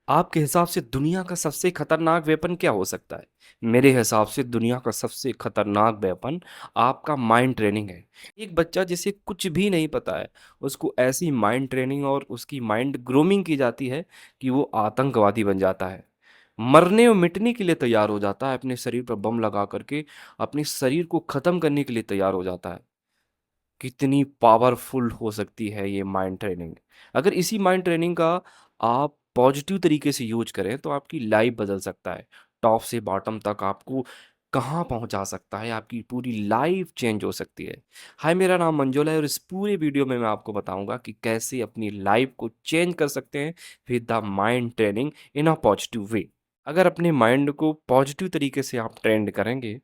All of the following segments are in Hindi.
आपके हिसाब से दुनिया का सबसे खतरनाक वेपन क्या हो सकता है? मेरे हिसाब से दुनिया का सबसे खतरनाक वेपन आपका माइंड ट्रेनिंग है। एक बच्चा जिसे कुछ भी नहीं पता है, उसको ऐसी माइंड ट्रेनिंग और उसकी माइंड ग्रूमिंग की जाती है कि वो आतंकवादी बन जाता है। मरने और मिटने के लिए तैयार हो जाता है, अपने शरीर पर बम लगा करके अपने शरीर को खत्म करने के लिए तैयार हो जाता है। कितनी पावरफुल हो सकती है ये माइंड ट्रेनिंग। अगर इसी माइंड ट्रेनिंग का आप पॉजिटिव तरीके से यूज करें तो आपकी लाइफ बदल सकता है। टॉप से बॉटम तक आपको कहाँ पहुंचा सकता है, आपकी पूरी लाइफ चेंज हो सकती है। हाय, मेरा नाम मंजुल है और इस पूरे वीडियो में मैं आपको बताऊंगा कि कैसे अपनी लाइफ को चेंज कर सकते हैं with the mind training in a positive way. अगर अपने माइंड को पॉजिटिव तरीके से आप ट्रेंड करेंगे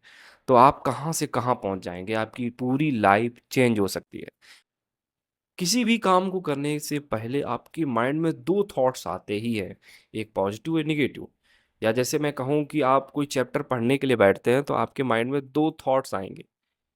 तो आप कहाँ से कहाँ पहुँच जाएँगे, आपकी पूरी लाइफ़ चेंज हो सकती है। किसी भी काम को करने से पहले आपके माइंड में 2 थॉट्स आते ही हैं, एक पॉज़िटिव, एक नेगेटिव। या जैसे मैं कहूँ कि आप कोई चैप्टर पढ़ने के लिए बैठते हैं, तो आपके माइंड में 2 थॉट्स आएँगे।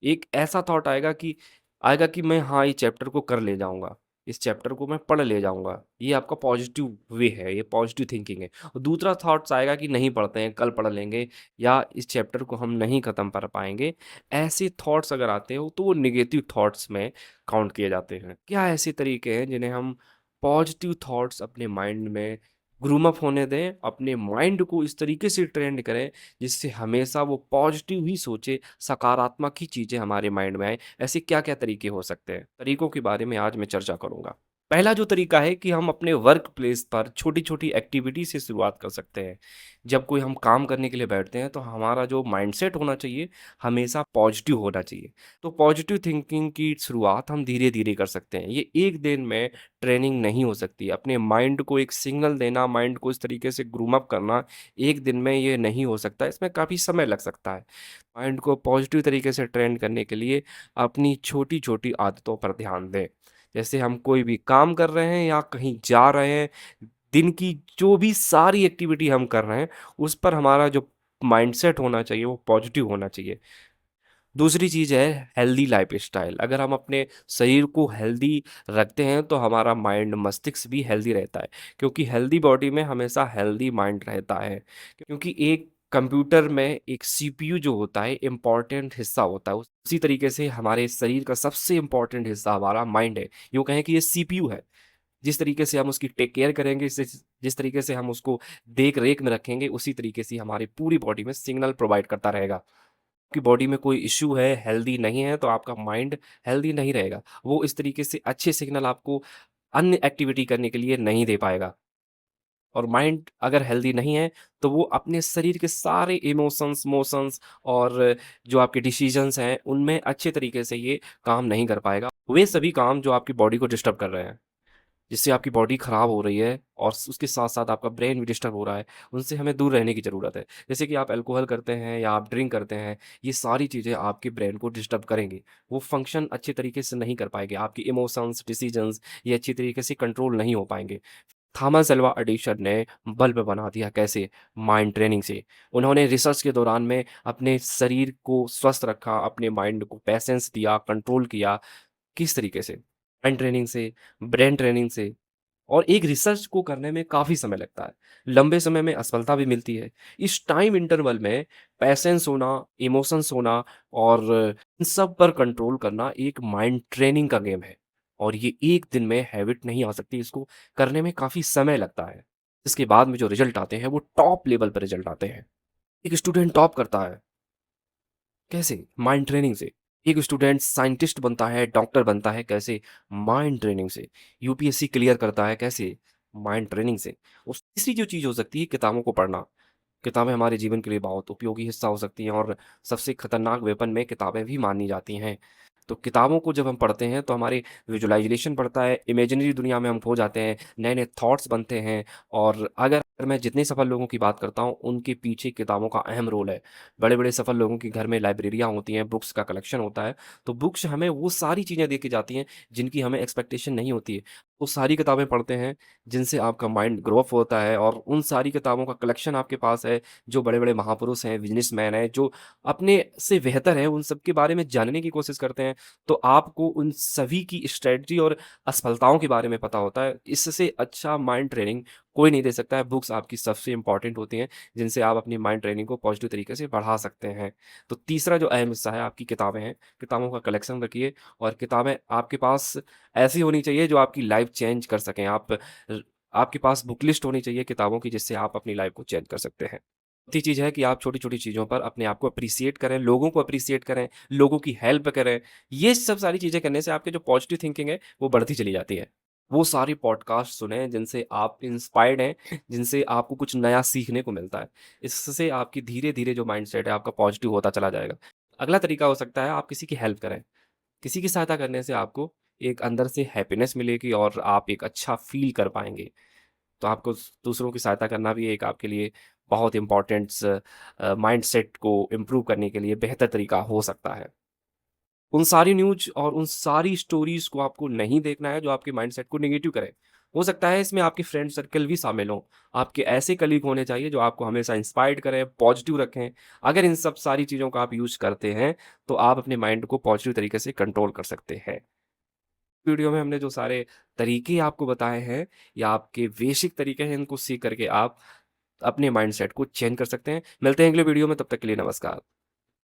एक ऐसा थॉट आएगा कि मैं हाँ, ये चैप्टर को कर ले जाऊँगा, इस चैप्टर को मैं पढ़ ले जाऊँगा। ये आपका पॉज़िटिव वे है, ये पॉज़िटिव थिंकिंग है। और दूसरा थॉट्स आएगा कि नहीं पढ़ते हैं, कल पढ़ लेंगे या इस चैप्टर को हम नहीं खत्म कर पाएँगे। ऐसे थॉट्स अगर आते हो, तो वो नेगेटिव थॉट्स में काउंट किए जाते हैं। क्या ऐसे तरीके हैं जिन्हें हम पॉजिटिव थॉट्स अपने माइंड में ग्रूम अप होने दें, अपने माइंड को इस तरीके से ट्रेंड करें जिससे हमेशा वो पॉजिटिव ही सोचे, सकारात्मक ही चीज़ें हमारे माइंड में आएँ। ऐसे क्या-क्या तरीके हो सकते हैं? तरीकों के बारे में आज मैं चर्चा करूँगा। पहला जो तरीका है कि हम अपने वर्क प्लेस पर छोटी-छोटी एक्टिविटी से शुरुआत कर सकते हैं। जब कोई हम काम करने के लिए बैठते हैं तो हमारा जो माइंडसेट होना चाहिए, हमेशा पॉजिटिव होना चाहिए। तो पॉजिटिव थिंकिंग की शुरुआत हम धीरे-धीरे कर सकते हैं। ये एक दिन में ट्रेनिंग नहीं हो सकती। अपने माइंड को एक सिग्नल देना, माइंड को इस तरीके से ग्रूम अप करना, एक दिन में ये नहीं हो सकता। इसमें काफ़ी समय लग सकता है। माइंड को पॉजिटिव तरीके से ट्रेन करने के लिए अपनी छोटी-छोटी आदतों पर ध्यान दें। जैसे हम कोई भी काम कर रहे हैं या कहीं जा रहे हैं, दिन की जो भी सारी एक्टिविटी हम कर रहे हैं, उस पर हमारा जो माइंडसेट होना चाहिए, वो पॉजिटिव होना चाहिए। दूसरी चीज़ है हेल्दी लाइफ़स्टाइल। अगर हम अपने शरीर को हेल्दी रखते हैं तो हमारा माइंड मस्तिष्क भी हेल्दी रहता है, क्योंकि हेल्दी बॉडी में हमेशा हेल्दी माइंड रहता है। क्योंकि एक कंप्यूटर में एक सीपीयू जो होता है इम्पोर्टेंट हिस्सा होता है, उसी तरीके से हमारे शरीर का सबसे इम्पोर्टेंट हिस्सा हमारा माइंड है। यूँ कहें कि ये सीपीयू है। जिस तरीके से हम उसकी टेक केयर करेंगे, जिस तरीके से हम उसको देख-रेख में रखेंगे, उसी तरीके से हमारी पूरी बॉडी में सिग्नल प्रोवाइड करता रहेगा। आपकी बॉडी में कोई इश्यू है, हेल्दी नहीं है, तो आपका माइंड हेल्दी नहीं रहेगा। वो इस तरीके से अच्छे सिग्नल आपको अन्य एक्टिविटी करने के लिए नहीं दे पाएगा। और माइंड अगर हेल्दी नहीं है, तो वो अपने शरीर के सारे इमोशंस, मोशंस और जो आपके डिसीज़न्स हैं, उनमें अच्छे तरीके से ये काम नहीं कर पाएगा। वे सभी काम जो आपकी बॉडी को डिस्टर्ब कर रहे हैं। जिससे आपकी बॉडी खराब हो रही है और उसके साथ-साथ आपका ब्रेन भी डिस्टर्ब हो रहा है, उनसे हमें दूर रहने की ज़रूरत है। जैसे कि आप अल्कोहल करते हैं या आप ड्रिंक करते हैं, ये सारी चीज़ें आपके ब्रेन को डिस्टर्ब करेंगी। वो फंक्शन अच्छे तरीके से नहीं कर पाएँगे, आपके इमोशंस, डिसीजंस ये अच्छी तरीके से कंट्रोल नहीं हो पाएँगे। थॉमस अल्वा एडिसन ने बल्ब बना दिया कैसे? माइंड ट्रेनिंग से। उन्होंने रिसर्च के दौरान में अपने शरीर को स्वस्थ रखा, अपने माइंड को पैशेंस दिया, कंट्रोल किया। किस तरीके से? माइंड ट्रेनिंग से, ब्रेन ट्रेनिंग से। और एक रिसर्च को करने में काफ़ी समय लगता है। लंबे समय में असफलता भी मिलती है। इस टाइम इंटरवल में पेशेंस होना, इमोशंस होना और इन सब पर कंट्रोल करना एक माइंड ट्रेनिंग का गेम है। और ये एक दिन में हैबिट नहीं आ सकती, इसको करने में काफ़ी समय लगता है। इसके बाद में जो रिज़ल्ट आते हैं, वो टॉप लेवल पे रिज़ल्ट आते हैं। एक स्टूडेंट टॉप करता है। कैसे? माइंड ट्रेनिंग से। एक स्टूडेंट साइंटिस्ट बनता है, डॉक्टर बनता है कैसे? माइंड ट्रेनिंग से। यूपीएससी क्लियर करता है कैसे? माइंड ट्रेनिंग से। और तीसरी जो चीज़ हो सकती है किताबों को पढ़ना। किताबें हमारे जीवन के लिए बहुत उपयोगी हिस्सा हो सकती हैं और सबसे खतरनाक वेपन में किताबें भी मानी जाती हैं। तो किताबों को जब हम पढ़ते हैं तो हमारे विजुअलाइज़ेशन बढ़ता है, इमेजिनरी दुनिया में हम खो जाते हैं, नए-नए थॉट्स बनते हैं और अगर मैं जितने सफल लोगों की बात करता हूँ, उनके पीछे किताबों का अहम रोल है। बड़े-बड़े सफल लोगों के घर में लाइब्रेरियाँ होती हैं, बुक्स का कलेक्शन होता है, तो बुक्स हमें वो सारी चीज़ें दे के जाती हैं, जिनकी हमें एक्सपेक्टेशन नहीं होती है। वो सारी किताबें पढ़ते हैं, जिनसे आपका माइंड ग्रो अप होता है और उन सारी किताबों का कलेक्शन आपके पास है, जो बड़े-बड़े महापुरुष हैं, बिज़नेसमैन हैं, जो अपने से बेहतर हैं, उन सब के बारे में जानने की कोशिश करते हैं, तो आपको उन सभी की स्ट्रैटेजी और असफलताओं के बारे में पता होता है। इससे अच्छा माइंड ट्रेनिंग कोई नहीं दे सकता है। बुक्स आपकी सबसे इम्पोर्टेंट होती हैं, जिनसे आप अपनी माइंड ट्रेनिंग को पॉजिटिव तरीके से बढ़ा सकते हैं। तो तीसरा जो अहम हिस्सा है आपकी किताबें हैं, किताबों का कलेक्शन रखिए और किताबें आपके पास ऐसी होनी चाहिए जो आपकी लाइफ़ चेंज कर सकें। र आपके पास बुक लिस्ट होनी चाहिए किताबों की जिससे आप अपनी लाइफ़ को चेंज कर सकते हैं। चौथी चीज़ है कि आप छोटी-छोटी चीज़ों पर अपने आप को एप्रिशिएट करें, लोगों को एप्रिशिएट करें, लोगों की हेल्प करें। ये सब सारी चीज़ें करने से आपकी जो पॉजिटिव थिंकिंग है, वो बढ़ती चली जाती है। वो सारी पॉडकास्ट सुनें जिनसे आप इंस्पायर्ड हैं, जिनसे आपको कुछ नया सीखने को मिलता है। इससे आपकी धीरे-धीरे जो माइंडसेट है आपका पॉजिटिव होता चला जाएगा। अगला तरीका हो सकता है आप किसी की हेल्प करें। किसी की सहायता करने से आपको एक अंदर से हैप्पीनेस मिलेगी और आप एक अच्छा फ़ील कर पाएँगे। तो आपको दूसरों की सहायता करना भी एक आपके लिए बहुत माइंडसेट को इम्प्रूव करने के लिए बेहतर तरीका हो सकता है। उन सारी न्यूज़ और उन सारी स्टोरीज़ को आपको नहीं देखना है जो आपके माइंडसेट को नेगेटिव करें। हो सकता है इसमें आपके फ्रेंड सर्कल भी शामिल हों। आपके ऐसे कलीग होने चाहिए जो आपको हमेशा इंस्पायर्ड करें, पॉजिटिव रखें। अगर इन सब सारी चीज़ों का आप यूज़ करते हैं, तो आप अपने माइंड को पॉजिटिव तरीके से कंट्रोल कर सकते हैं। वीडियो में हमने जो सारे तरीके आपको बताए हैं या आपके बेसिक तरीके हैं, इनको सीख करके आप अपने माइंडसेट को चेंज कर सकते हैं। मिलते हैं अगले वीडियो में, तब तक के लिए नमस्कार।